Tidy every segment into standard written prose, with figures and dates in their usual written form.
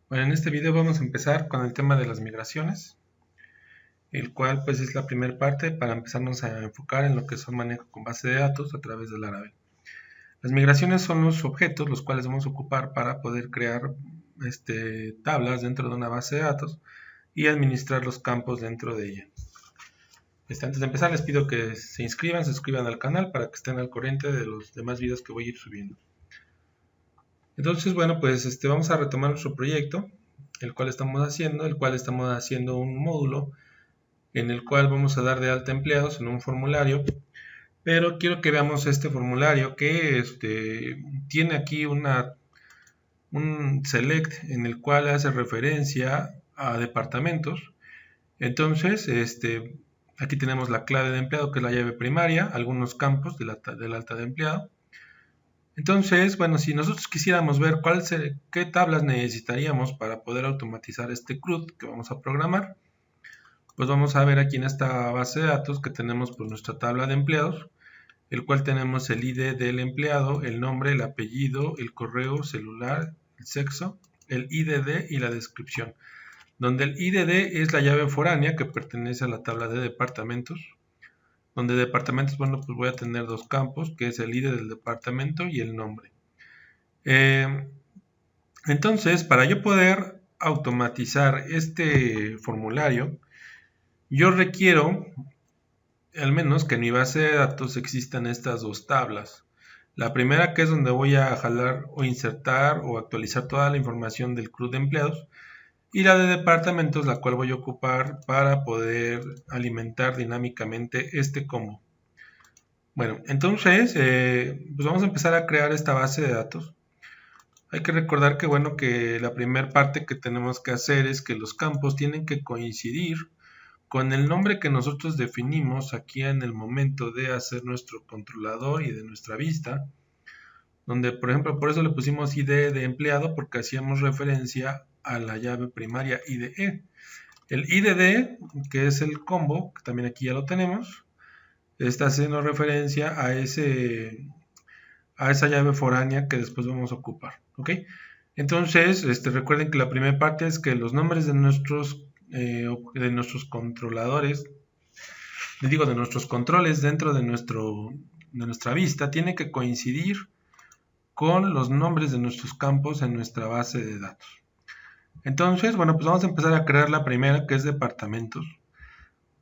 Bueno, en este video vamos a empezar con el tema de las migraciones, el cual pues es la primera parte para empezarnos a enfocar en lo que son manejo con base de datos a través del Laravel. Las migraciones son los objetos los cuales vamos a ocupar para poder crear tablas dentro de una base de datos y administrar los campos dentro de ella. Antes de empezar les pido que se suscriban al canal para que estén al corriente de los demás videos que voy a ir subiendo. Entonces, bueno, pues vamos a retomar nuestro proyecto, el cual estamos haciendo un módulo en el cual vamos a dar de alta empleados en un formulario, pero quiero que veamos este formulario que tiene aquí un select en el cual hace referencia a departamentos. Entonces, aquí tenemos la clave de empleado, que es la llave primaria, algunos campos del alta de empleado. Entonces, bueno, si nosotros quisiéramos ver qué tablas necesitaríamos para poder automatizar este CRUD que vamos a programar, pues vamos a ver aquí en esta base de datos que tenemos pues nuestra tabla de empleados, el cual tenemos el ID del empleado, el nombre, el apellido, el correo celular, el sexo, el IDD y la descripción, donde el IDD es la llave foránea que pertenece a la tabla de departamentos, donde departamentos, bueno, pues voy a tener dos campos, que es el ID del departamento y el nombre. Entonces, para yo poder automatizar este formulario, yo requiero, al menos que en mi base de datos existan estas dos tablas. La primera, que es donde voy a jalar o insertar o actualizar toda la información del CRUD de empleados, y la de departamentos, la cual voy a ocupar para poder alimentar dinámicamente este combo. Bueno, entonces, pues vamos a empezar a crear esta base de datos. Hay que recordar que, bueno, que la primera parte que tenemos que hacer es que los campos tienen que coincidir con el nombre que nosotros definimos aquí en el momento de hacer nuestro controlador y de nuestra vista, donde, por ejemplo, por eso le pusimos ID de empleado, porque hacíamos referencia a la llave primaria IDE. El IDD, que es el combo, que también aquí ya lo tenemos, está haciendo referencia a esa llave foránea que después vamos a ocupar, ¿ok? Entonces, recuerden que la primera parte es que los nombres de nuestros controladores, de nuestros controles dentro de nuestra vista, tienen que coincidir con los nombres de nuestros campos en nuestra base de datos. Entonces, bueno, pues vamos a empezar a crear la primera, que es departamentos.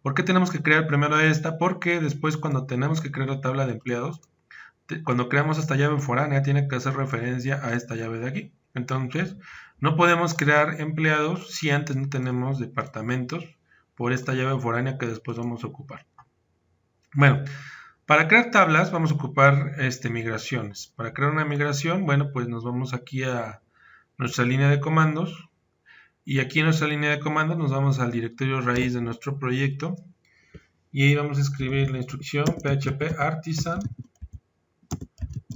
¿Por qué tenemos que crear primero esta? Porque después, cuando tenemos que crear la tabla de empleados, cuando creamos esta llave foránea, tiene que hacer referencia a esta llave de aquí. Entonces, no podemos crear empleados si antes no tenemos departamentos por esta llave foránea que después vamos a ocupar. Bueno, para crear tablas vamos a ocupar migraciones. Para crear una migración, bueno, pues nos vamos aquí a nuestra línea de comandos. Y aquí en nuestra línea de comandos nos vamos al directorio raíz de nuestro proyecto. Y ahí vamos a escribir la instrucción php artisan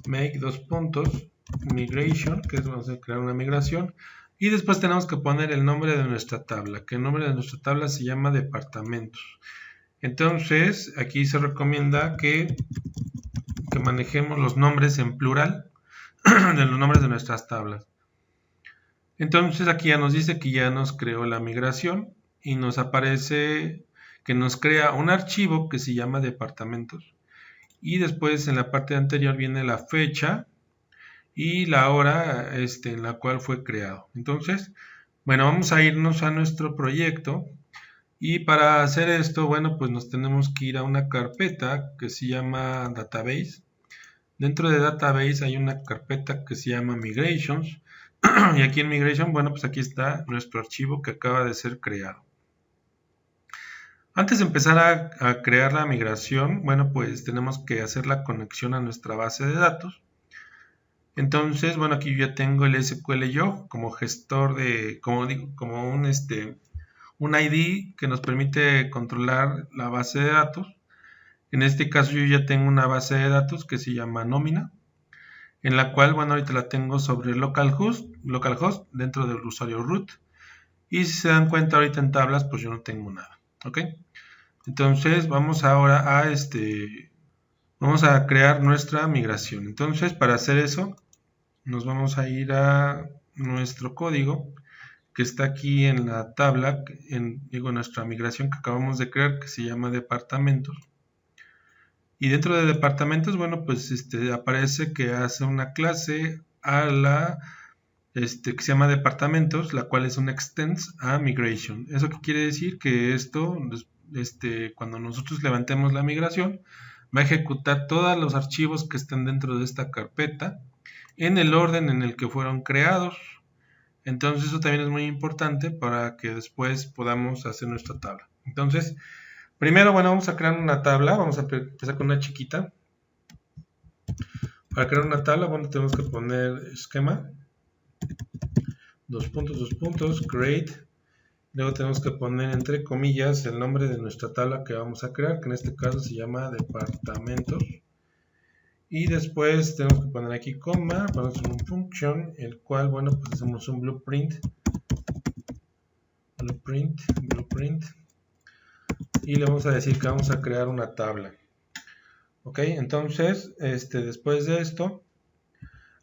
make migration, que es vamos a crear una migración. Y después tenemos que poner el nombre de nuestra tabla, que el nombre de nuestra tabla se llama departamentos. Entonces, aquí se recomienda que manejemos los nombres en plural de los nombres de nuestras tablas. Entonces, aquí ya nos dice que ya nos creó la migración y nos aparece que nos crea un archivo que se llama departamentos. Y después en la parte anterior viene la fecha y la hora en la cual fue creado. Entonces, bueno, vamos a irnos a nuestro proyecto. Y para hacer esto, bueno, pues nos tenemos que ir a una carpeta que se llama Database. Dentro de Database hay una carpeta que se llama Migrations. Y aquí en Migration, bueno, pues aquí está nuestro archivo que acaba de ser creado. Antes de empezar a crear la migración, bueno, pues tenemos que hacer la conexión a nuestra base de datos. Entonces, bueno, aquí yo ya tengo el SQL yo como gestor de, como un ID que nos permite controlar la base de datos. En este caso yo ya tengo una base de datos que se llama nómina, en la cual, bueno, ahorita la tengo sobre localhost dentro del usuario root. Y si se dan cuenta ahorita en tablas, pues yo no tengo nada, ¿ok? Entonces vamos ahora vamos a crear nuestra migración. Entonces para hacer eso, nos vamos a ir a nuestro código. que está aquí en la tabla, digo, nuestra migración que acabamos de crear, que se llama departamentos. Y dentro de departamentos, bueno, pues aparece que hace una clase a la que se llama departamentos, la cual es un extends a migration. ¿Eso qué quiere decir? Que esto, cuando nosotros levantemos la migración, va a ejecutar todos los archivos que están dentro de esta carpeta en el orden en el que fueron creados. Entonces eso también es muy importante para que después podamos hacer nuestra tabla. Entonces, primero, bueno, vamos a crear una tabla. Vamos a empezar con una chiquita. Para crear una tabla, bueno, tenemos que poner esquema, dos puntos, create. Luego tenemos que poner entre comillas el nombre de nuestra tabla que vamos a crear, que en este caso se llama departamentos. Y después tenemos que poner aquí coma, vamos a hacer un function, el cual, bueno, pues hacemos un blueprint. Y le vamos a decir que vamos a crear una tabla. Ok, entonces, después de esto,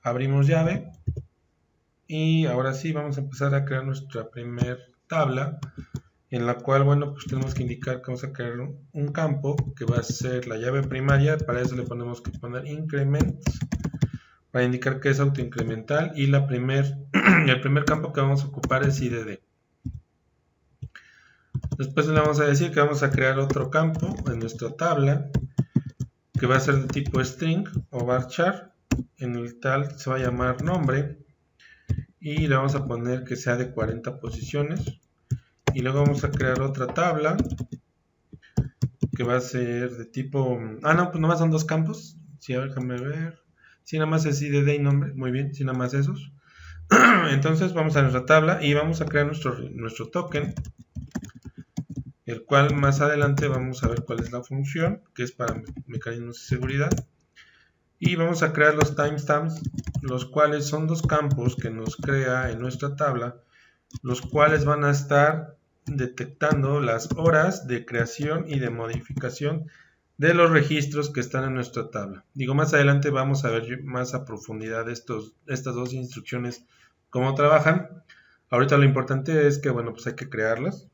abrimos llave. Y ahora sí vamos a empezar a crear nuestra primer tabla, en la cual, bueno, pues tenemos que indicar que vamos a crear un campo que va a ser la llave primaria. Para eso le ponemos que poner increment, para indicar que es autoincremental, y el primer campo que vamos a ocupar es IDD. Después le vamos a decir que vamos a crear otro campo en nuestra tabla, que va a ser de tipo string o varchar, en el tal se va a llamar nombre, y le vamos a poner que sea de 40 posiciones. Y luego vamos a crear otra tabla que va a ser de tipo... no, pues nomás son dos campos. Sí, a ver, déjame ver. Sí, nada más es IDD y nombre. Muy bien, sí, nada más esos. Entonces vamos a nuestra tabla y vamos a crear nuestro token, el cual más adelante vamos a ver cuál es la función, que es para mecanismos de seguridad. Y vamos a crear los timestamps, los cuales son dos campos que nos crea en nuestra tabla, los cuales van a estar detectando las horas de creación y de modificación de los registros que están en nuestra tabla. Digo, más adelante vamos a ver más a profundidad estas dos instrucciones, cómo trabajan. Ahorita lo importante es que, bueno, pues hay que crearlas.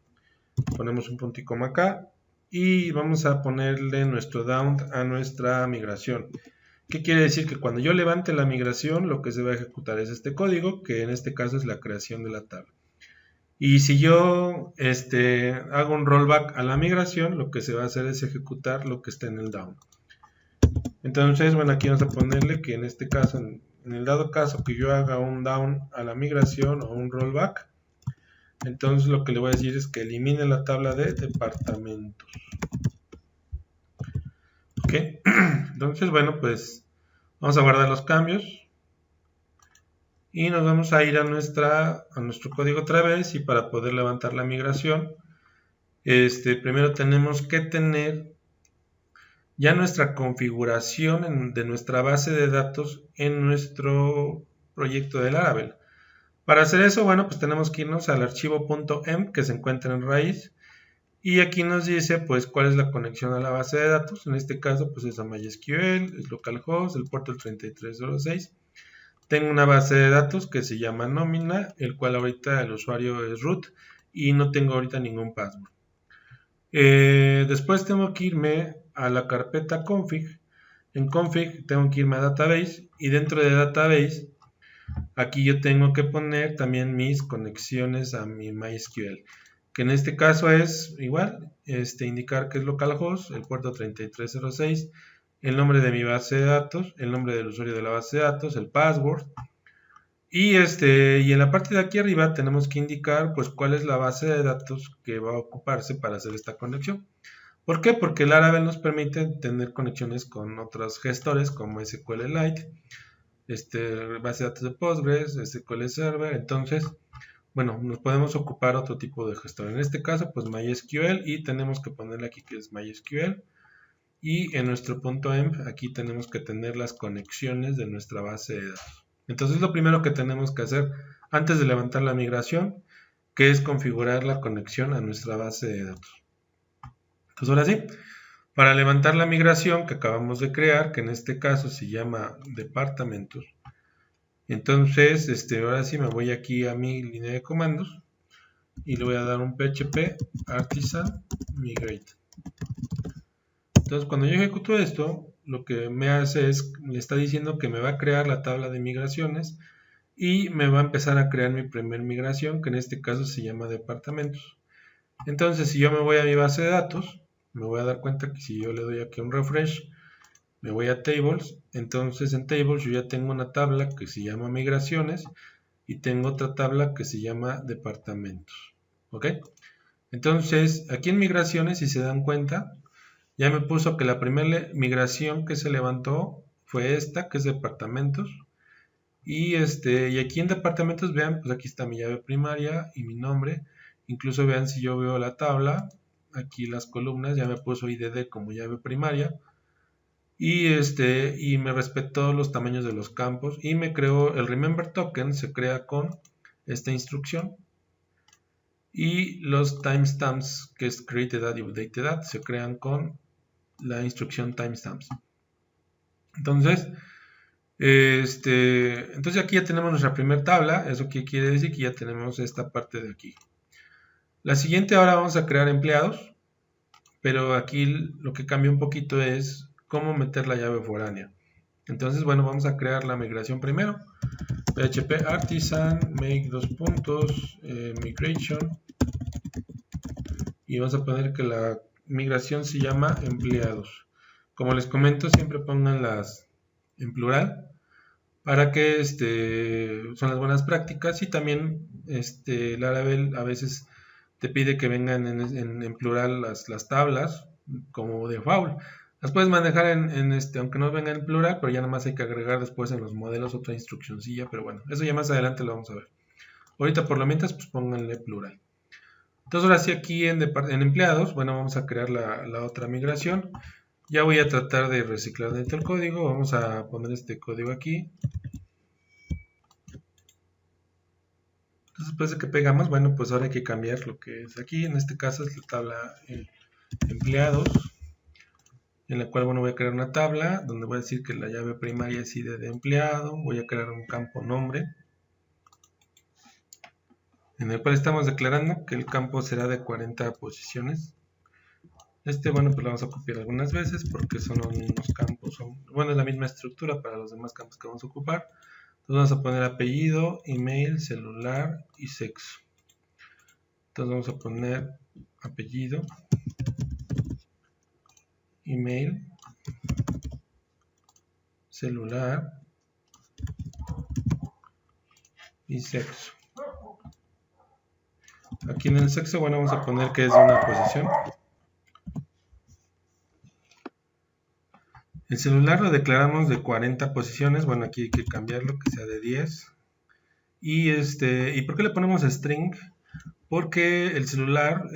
Ponemos un punto y coma acá y vamos a ponerle nuestro down a nuestra migración. ¿Qué quiere decir? Que cuando yo levante la migración, lo que se va a ejecutar es este código, que en este caso es la creación de la tabla. Y si yo hago un rollback a la migración, lo que se va a hacer es ejecutar lo que está en el down. Entonces, bueno, aquí vamos a ponerle que en este caso, en el dado caso que yo haga un down a la migración o un rollback, entonces lo que le voy a decir es que elimine la tabla de departamentos. Ok, entonces, bueno, pues vamos a guardar los cambios. Y nos vamos a ir a nuestro código otra vez, y para poder levantar la migración, primero tenemos que tener ya nuestra configuración de nuestra base de datos en nuestro proyecto de Laravel. Para hacer eso, bueno, pues tenemos que irnos al archivo .env que se encuentra en raíz, y aquí nos dice pues cuál es la conexión a la base de datos. En este caso pues es a MySQL, es localhost, el puerto 3306. Tengo una base de datos que se llama nómina, el cual ahorita el usuario es root y no tengo ahorita ningún password. Después tengo que irme a la carpeta config. En config tengo que irme a database, y dentro de database aquí yo tengo que poner también mis conexiones a mi MySQL, que en este caso es igual, indicar que es localhost, el puerto 3306, el nombre de mi base de datos, el nombre del usuario de la base de datos, el password, y en la parte de aquí arriba tenemos que indicar pues cuál es la base de datos que va a ocuparse para hacer esta conexión. ¿Por qué? Porque Laravel nos permite tener conexiones con otros gestores como SQLite, base de datos de Postgres, SQL Server. Entonces, bueno, nos podemos ocupar otro tipo de gestor. En este caso, pues MySQL, y tenemos que ponerle aquí que es MySQL. Y en nuestro .env aquí tenemos que tener las conexiones de nuestra base de datos. Entonces lo primero que tenemos que hacer antes de levantar la migración, que es configurar la conexión a nuestra base de datos. Entonces ahora sí, para levantar la migración que acabamos de crear, que en este caso se llama departamentos, entonces ahora sí me voy aquí a mi línea de comandos y le voy a dar un PHP artisan migrate. Entonces cuando yo ejecuto esto, lo que me hace es, le está diciendo que me va a crear la tabla de migraciones y me va a empezar a crear mi primer migración, que en este caso se llama departamentos. Entonces si yo me voy a mi base de datos, me voy a dar cuenta que si yo le doy aquí un refresh, me voy a tables, entonces en tables yo ya tengo una tabla que se llama migraciones y tengo otra tabla que se llama departamentos. ¿Ok? Entonces aquí en migraciones, si se dan cuenta, ya me puso que la primera migración que se levantó fue esta, que es departamentos. Y aquí en departamentos, vean, pues aquí está mi llave primaria y mi nombre. Incluso vean, si yo veo la tabla, aquí las columnas, ya me puso IDD como llave primaria. Y me respetó los tamaños de los campos. Y me creó el remember token, se crea con esta instrucción. Y los timestamps, que es created at y updated at, se crean con la instrucción timestamps. Entonces aquí ya tenemos nuestra primera tabla. Eso que quiere decir que ya tenemos esta parte de aquí. La siguiente, ahora vamos a crear empleados, pero aquí lo que cambia un poquito es cómo meter la llave foránea. Entonces, bueno, vamos a crear la migración primero. PHP artisan make migration, y vamos a poner que la migración se llama empleados. Como les comento, siempre pongan las en plural para que son las buenas prácticas. Y también Laravel a veces te pide que vengan en plural las tablas como default. Las puedes manejar aunque no vengan en plural, pero ya nada más hay que agregar después en los modelos otra instruccioncilla, pero bueno, eso ya más adelante lo vamos a ver. Ahorita por lo mientras, pues pónganle plural. Entonces ahora sí, aquí en empleados, bueno, vamos a crear la otra migración. Ya voy a tratar de reciclar dentro del código. Vamos a poner este código aquí. Entonces, después de que pegamos, bueno, pues ahora hay que cambiar lo que es aquí. En este caso es la tabla empleados, en la cual, bueno, voy a crear una tabla donde voy a decir que la llave primaria es ID de empleado. Voy a crear un campo nombre, en el cual estamos declarando que el campo será de 40 posiciones. Bueno, pues lo vamos a copiar algunas veces porque son los mismos campos, es la misma estructura para los demás campos que vamos a ocupar. Entonces vamos a poner apellido, email, celular y sexo. Entonces vamos a poner apellido, email, celular y sexo. Aquí en el sexo, bueno, vamos a poner que es de una posición. El celular lo declaramos de 40 posiciones. Bueno, aquí hay que cambiarlo, que sea de 10. ¿Y por qué le ponemos string? Porque el celular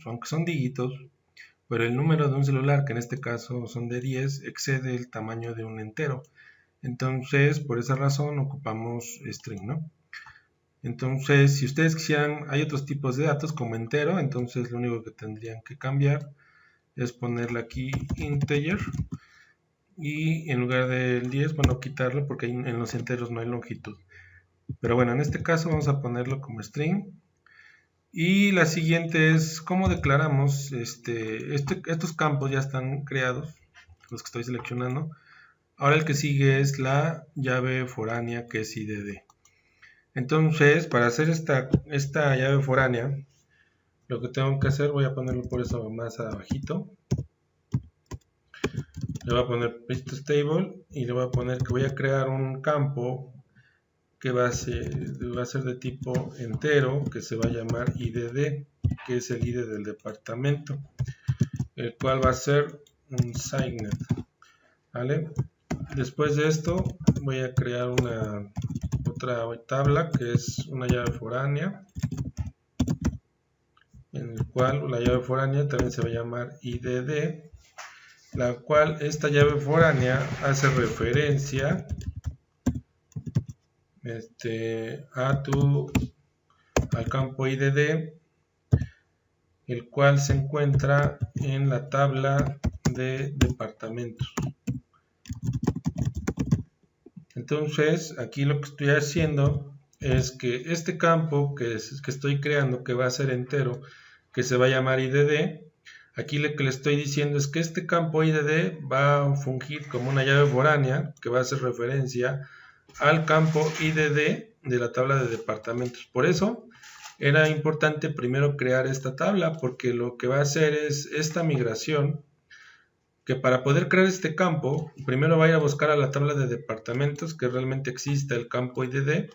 aunque son dígitos, pero el número de un celular, que en este caso son de 10, excede el tamaño de un entero. Entonces, por esa razón ocupamos string, ¿no? Entonces, si ustedes quisieran, hay otros tipos de datos como entero, entonces lo único que tendrían que cambiar es ponerle aquí integer, y en lugar del 10, bueno, quitarlo porque en los enteros no hay longitud. Pero bueno, en este caso vamos a ponerlo como string. Y la siguiente es cómo declaramos, estos campos ya están creados, los que estoy seleccionando. Ahora el que sigue es la llave foránea, que es IDD. Entonces, para hacer esta llave foránea, lo que tengo que hacer, voy a ponerlo por eso más abajito. Le voy a poner paste stable y le voy a poner que voy a crear un campo que va a ser de tipo entero, que se va a llamar IDD, que es el ID del departamento, el cual va a ser un signet, ¿vale? Después de esto voy a crear otra tabla que es una llave foránea, en el cual la llave foránea también se va a llamar IDD, la cual esta llave foránea hace referencia al campo IDD, el cual se encuentra en la tabla de departamentos. Entonces aquí lo que estoy haciendo es que este campo que estoy creando, que va a ser entero, que se va a llamar IDD, aquí lo que le estoy diciendo es que este campo IDD va a fungir como una llave foránea que va a hacer referencia al campo IDD de la tabla de departamentos. Por eso era importante primero crear esta tabla, porque lo que va a hacer es esta migración, que para poder crear este campo, primero va a ir a buscar a la tabla de departamentos que realmente exista el campo IDD,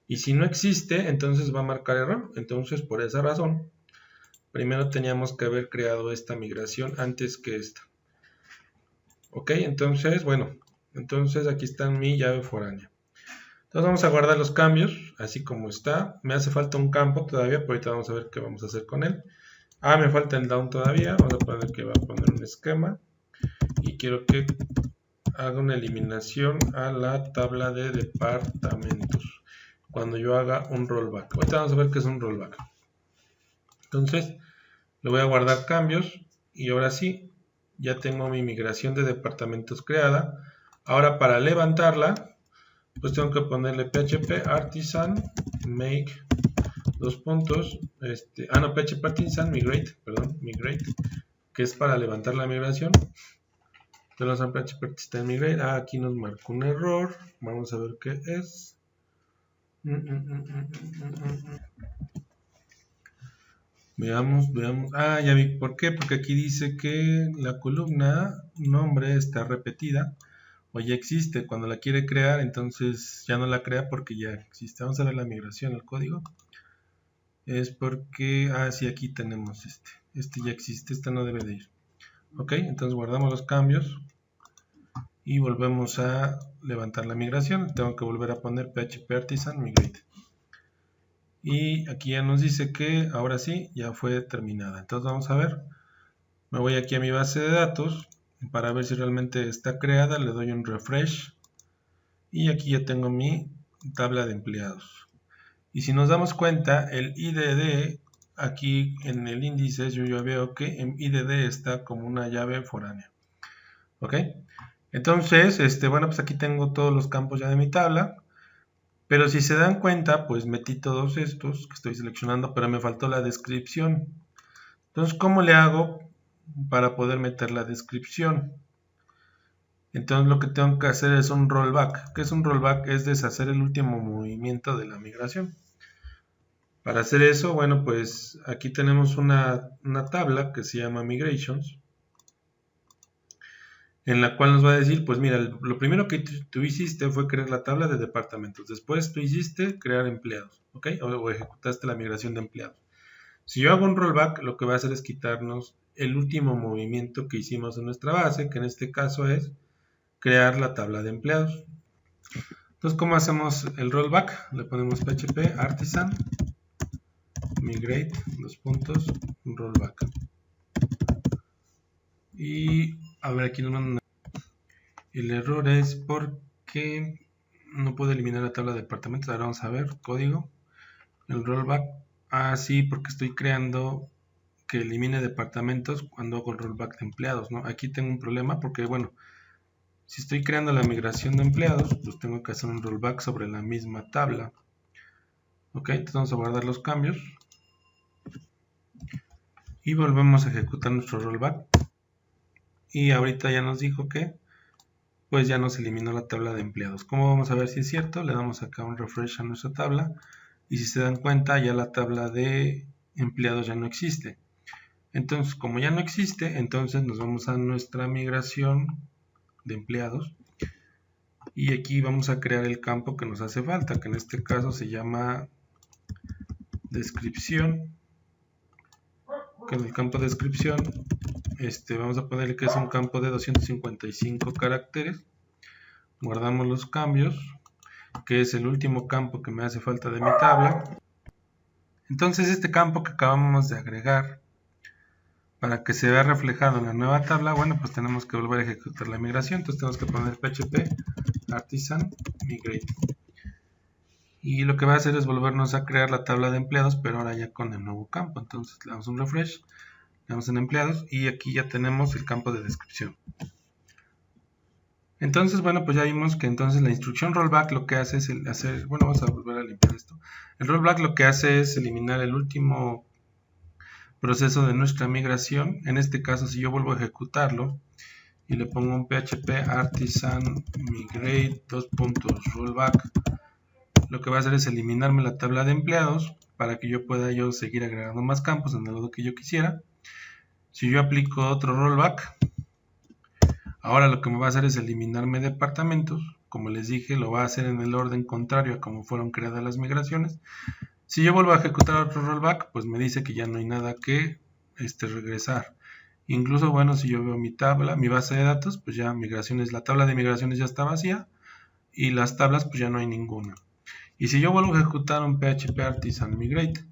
y si no existe, entonces va a marcar error. Entonces, por esa razón, primero teníamos que haber creado esta migración antes que esta. Ok, entonces, bueno, entonces aquí está mi llave foránea. Entonces vamos a guardar los cambios, así como está. Me hace falta un campo todavía, pero ahorita vamos a ver qué vamos a hacer con él. Me falta el down todavía. Vamos a poner que va a poner un esquema. Y quiero que haga una eliminación a la tabla de departamentos cuando yo haga un rollback. Ahorita vamos a ver qué es un rollback. Entonces, le voy a guardar cambios. Y ahora sí, ya tengo mi migración de departamentos creada. Ahora para levantarla, pues tengo que ponerle php artisan make php artisan migrate, que es para levantar la migración. Entonces vamos a php artisan migrate. Aquí nos marcó un error. Vamos a ver qué es. Veamos. Ya vi por qué. Porque aquí dice que la columna nombre está repetida o ya existe. Cuando la quiere crear, entonces ya no la crea porque ya existe. Vamos a ver la migración al código. Es porque, sí, aquí tenemos este ya existe, este no debe de ir. Ok, entonces guardamos los cambios y volvemos a levantar la migración. Tengo que volver a poner php artisan migrate. Y aquí ya nos dice que ahora sí, ya fue terminada. Entonces vamos a ver. Me voy aquí a mi base de datos para ver si realmente está creada. Le doy un refresh. Y aquí ya tengo mi tabla de empleados. Y si nos damos cuenta, el IDD, aquí en el índice, yo ya veo que en IDD está como una llave foránea. ¿Ok? Entonces, bueno, pues aquí tengo todos los campos ya de mi tabla. Pero si se dan cuenta, pues metí todos estos que estoy seleccionando, pero me faltó la descripción. Entonces, ¿cómo le hago para poder meter la descripción? Entonces lo que tengo que hacer es un rollback. ¿Qué es un rollback? Es deshacer el último movimiento de la migración. Para hacer eso, bueno, pues aquí tenemos una tabla que se llama Migrations, en la cual nos va a decir, pues mira, lo primero que tú hiciste fue crear la tabla de departamentos. Después tú hiciste crear empleados, ¿ok? O ejecutaste la migración de empleados. Si yo hago un rollback, lo que va a hacer es quitarnos el último movimiento que hicimos en nuestra base, que en este caso es crear la tabla de empleados. Entonces, ¿cómo hacemos el rollback? Le ponemos php artisan migrate rollback. Y a ver, aquí nos mandan. El error es porque no puedo eliminar la tabla de departamentos. Ahora vamos a ver código. El rollback. Sí, porque estoy creando que elimine departamentos cuando hago el rollback de empleados, ¿no? Aquí tengo un problema porque, bueno, si estoy creando la migración de empleados, pues tengo que hacer un rollback sobre la misma tabla. Ok, entonces vamos a guardar los cambios. Y volvemos a ejecutar nuestro rollback. Y ahorita ya nos dijo que pues ya nos eliminó la tabla de empleados. ¿Cómo vamos a ver si es cierto? Le damos acá un refresh a nuestra tabla. Y si se dan cuenta, ya la tabla de empleados ya no existe. Entonces, como ya no existe, entonces nos vamos a nuestra migración de empleados. Y aquí vamos a crear el campo que nos hace falta, que en este caso se llama descripción. Que en el campo de descripción vamos a ponerle que es un campo de 255 caracteres. Guardamos los cambios, que es el último campo que me hace falta de mi tabla. Entonces este campo que acabamos de agregar, para que se vea reflejado en la nueva tabla, bueno, pues tenemos que volver a ejecutar la migración. Entonces tenemos que poner php artisan migrate. Y lo que va a hacer es volvernos a crear la tabla de empleados, pero ahora ya con el nuevo campo. Entonces le damos un refresh, le damos en empleados y aquí ya tenemos el campo de descripción. Entonces, bueno, pues ya vimos que entonces la instrucción rollback lo que hace es bueno, vamos a volver a limpiar esto. El rollback lo que hace es eliminar el último proceso de nuestra migración. En este caso, si yo vuelvo a ejecutarlo y le pongo un php artisan migrate rollback, lo que va a hacer es eliminarme la tabla de empleados para que yo pueda seguir agregando más campos en el lado que yo quisiera. Si yo aplico otro rollback, ahora lo que me va a hacer es eliminarme departamentos. Como les dije, lo va a hacer en el orden contrario a como fueron creadas las migraciones. Si yo vuelvo a ejecutar otro rollback, pues me dice que ya no hay nada que regresar. Incluso, bueno, si yo veo mi tabla, mi base de datos, pues ya migraciones, la tabla de migraciones ya está vacía y las tablas pues ya no hay ninguna. Y si yo vuelvo a ejecutar un php artisan migrate,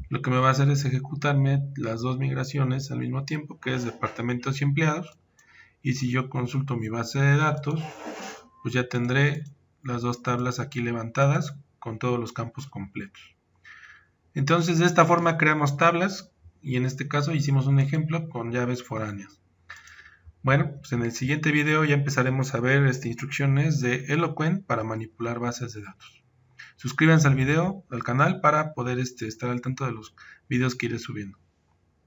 lo que me va a hacer es ejecutarme las dos migraciones al mismo tiempo, que es departamentos y empleados. Y si yo consulto mi base de datos, pues ya tendré las dos tablas aquí levantadas con todos los campos completos. Entonces, de esta forma creamos tablas y en este caso hicimos un ejemplo con llaves foráneas. Bueno, pues en el siguiente video ya empezaremos a ver instrucciones de Eloquent para manipular bases de datos. Suscríbanse al canal para poder estar al tanto de los videos que iré subiendo.